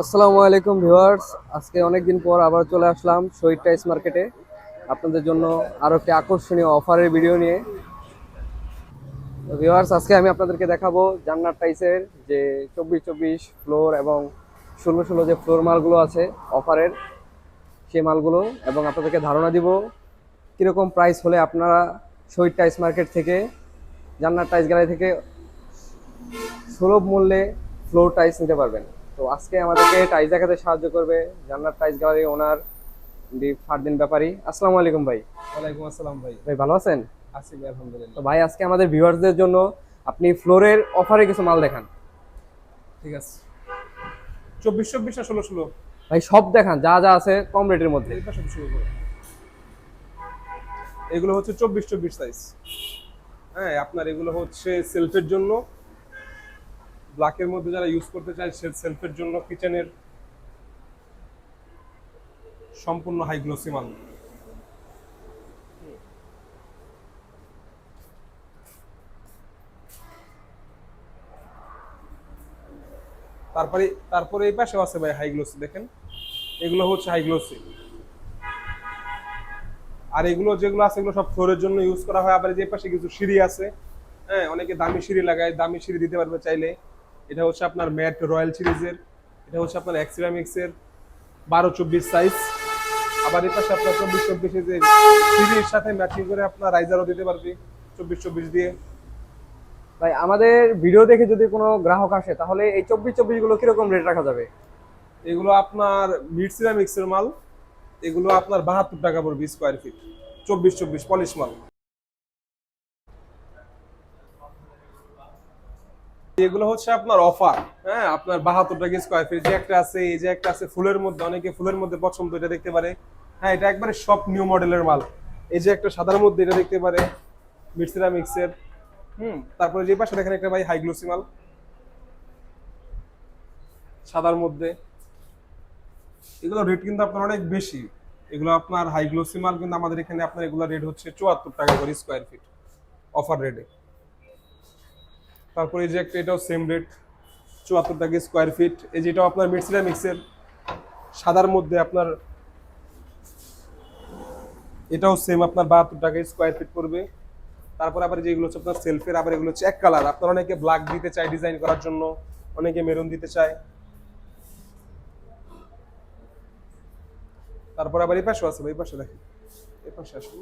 আসসালামু আলাইকুম ভিউয়ার্স, আজকে অনেকদিন পর আবার চলে আসলাম শহীদ টাইলস মার্কেটে আপনাদের জন্য আরো একটি আকর্ষণীয় অফারের ভিডিও নিয়ে। ভিউয়ার্স, আজকে আমি আপনাদেরকে দেখাবো জান্নাত টাইলসের যে 24-24 ফ্লোর এবং 16-16 যে ফ্লোর মালগুলো আছে অফারের, সেই মালগুলো, এবং আপনাদেরকে ধারণা দিব কীরকম প্রাইস হলে আপনারা শহীদ টাইলস মার্কেট থেকে, জান্নাত টাইলস গ্যালারি থেকে সুলভ মূল্যে ফ্লোর টাইলস নিতে পারবেন। তো আজকে আমাদেরকে টাইলস দেখাতে সাহায্য করবে জান্নাত টাইলস গ্যালারি ওনার ফারদিন ব্যাপারী। আসসালামু আলাইকুম ভাই। ওয়ালাইকুম আসসালাম ভাই। ভাই ভালো আছেন? আছি ভাই, আলহামদুলিল্লাহ। তো ভাই, আজকে আমাদের ভিউয়ার্সদের জন্য আপনি ফ্লোরের অফারে কিছু মাল দেখান। ঠিক আছে, 24-24 না 16-16? ভাই সব দেখান, যা যা আছে কম রেটের মধ্যে। এটা সব শুরু করো। এগুলো হচ্ছে 24-24 সাইজ। হ্যাঁ, আপনার এগুলো হচ্ছে সেলফের জন্য, ব্ল্যাকের মধ্যে যারা ইউজ করতে চায় সেলফের জন্য, কিচেনের সম্পূর্ণ হাই গ্লোসি মাল। তারপরে তারপরে এই পাশেও আছে ভাই হাই গ্লোসি, দেখেন এগুলো হচ্ছে হাই গ্লোসি। আর এগুলো যেগুলো আছে এগুলো সব ফ্লোরের জন্য ইউজ করা হয়। আবার যে পাশে কিছু সিঁড়ি আছে, হ্যাঁ, অনেকে দামি সিঁড়ি লাগায়, দামি সিঁড়ি দিতে পারবে চাইলে। এটা হচ্ছে আপনার ম্যাট রয়্যাল সিরিজের, এটা হচ্ছে আপনার এক্সিরামিক্সের 12-24 সাইজ। আবার এই পাশে আপনার 24-24 যে সিঁড়ির সাথে ম্যাচিং করে আপনার রাইজারও দিতে পারবে 24-24 দিয়ে। ভাই, আমাদের ভিডিও দেখে যদি কোনো গ্রাহক আসে তাহলে এই 24-24 গুলো কিরকম রেট রাখা যাবে? এগুলো আপনার মিড সিরামিক্সের মাল, এগুলো আপনার 72 টাকা পড়বে স্কোয়ার ফিট, 24-24 পলিশ মাল। এগুলো হচ্ছে আপনার অফার, হ্যাঁ, আপনার 72 টাকা স্কোয়ার ফিট। যে একটা আছে, এই যে একটা আছে ফুলের মধ্যে, অনেকে ফুলের মধ্যে পছন্দ, এটা দেখতে পারে। হ্যাঁ, এটা একবারে সব নিউ মডেলের মাল। এই যে একটা সাদার মধ্যে, এটা দেখতে পারে, মিড সিরামিক্সের। তারপরে যে পাশে দেখেন একটা ভাই হাই গ্লোসি মাল সাদার মধ্যে। এগুলো রেট কিন্তু আপনার অনেক বেশি। এগুলো আপনার হাই গ্লোসি মাল, কিন্তু আমাদের এখানে আপনার এগুলো রেট হচ্ছে 74 টাকা করে স্কোয়ার ফিট অফার রেটে। তারপরে এই যে একটা, এটাও সেম রেট, 74 টাকা স্কোয়ার ফিট। এই যেটাও আপনার মিড সিরামিক্সের সাদার মধ্যে, আপনার এটাও সেম আপনার 72 টাকা স্কোয়ার ফিট পড়বে। তারপর আবার যেগুলো হচ্ছে আপনার সেলফের, আবার এগুলো হচ্ছে এক কালার। আপনার অনেকে ব্ল্যাক দিতে চায় ডিজাইন করার জন্য, অনেকে মেরুন দিতে চায়। তারপর আবার এই পাশেও আছে, এই পাশে দেখেন, এই পাশে আসুন।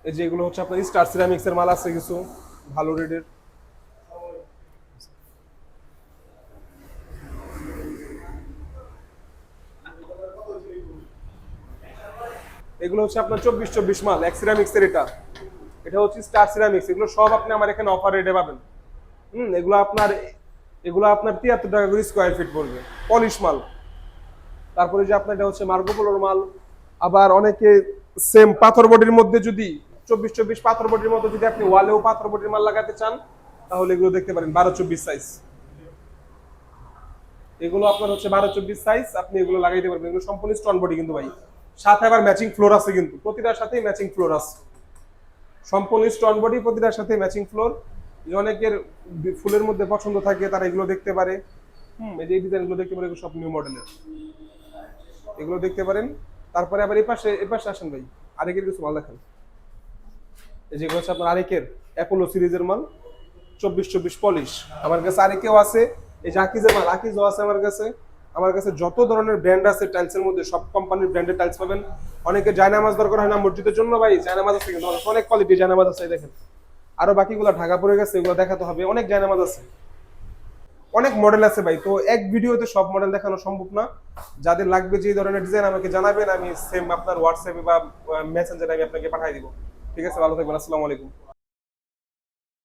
এই যে এগুলো হচ্ছে আপনার স্টার সিরামিক্স এর মাল আছে কিছু ভালো রেটের। এগুলো হচ্ছে আপনার 24-24 মাল এক সিরামিক্স এর। এটা এটা হচ্ছে স্টার সিরামিক্স। এগুলো সব আপনি আমার এখানে অফার রেটে পাবেন। এগুলো আপনার 73 টাকা করে স্কোয়ার ফিট পড়বে, পলিশ মাল। তারপরে যে আপনার এটা হচ্ছে মার্কোপোলোর মাল। আবার অনেকে সেম পাথর বডির মধ্যে, যদি 24-24 পাথর বডির মধ্যে যদি আপনি ওয়ালেও পাথর বডির মাল লাগাতে চান, তাহলে এগুলো দেখতে পারেন 12-24 সাইজ। এগুলো আপনার হচ্ছে 12-24 সাইজ, আপনি এগুলো লাগাইতে পারবেন। এগুলো সম্পূর্ণ স্টোন বডি কিন্তু ভাই, সাথে আবার ম্যাচিং ফ্লোর আছে, কিন্তু প্রতিটার সাথেই ম্যাচিং ফ্লোর আছে। সম্পূর্ণ স্টোন বডি, প্রতিটার সাথে ম্যাচিং ফ্লোর। অনেকের ফুলের মধ্যে পছন্দ থাকে, তারা এগুলো দেখতে পারে। এই যে ডিজাইনগুলো দেখতে পারে, এগুলো সব নিউ মডেলের, এগুলো দেখতে পারেন। তারপরে আবার এই পাশে আসেন ভাই, আরেকের কিছু মাল দেখেন। এই যেগুলো হচ্ছে আপনার আরেকের অ্যাপোলো সিরিজের মাল, 24-24 পলিশ। আমার কাছে আরেকেও আছে, এই যে আকিজের মাল, আকিজও আছে আমার কাছে। আমার কাছে যত ধরনের ব্র্যান্ড আছে টাইলসের মধ্যে, সব কোম্পানির ব্র্যান্ডের টাইলস পাবেন। অনেকে জায়নামাজ দরকার হয় না মসজিদের জন্য, ভাই জায়নামাজ আছে, কিন্তু অনেক কোয়ালিটি জায়নামাজ আছে। দেখেন আরো বাকিগুলো ঢাকা পড়ে গেছে, এগুলো দেখাতে হবে। অনেক জায়নামাজ আছে, অনেক মডেল আছে ভাই। তো এক ভিডিওতে সব মডেল দেখানো সম্ভব না। যাদের লাগবে যে ধরনের ডিজাইন আমাকে জানাবেন, আমি সেম আপনার হোয়াটসঅ্যাপে বা মেসেঞ্জারে আমি আপনাকে পাঠিয়ে দিব। ঠিক আছে, ভালো থাকবেন, আসসালামু আলাইকুম।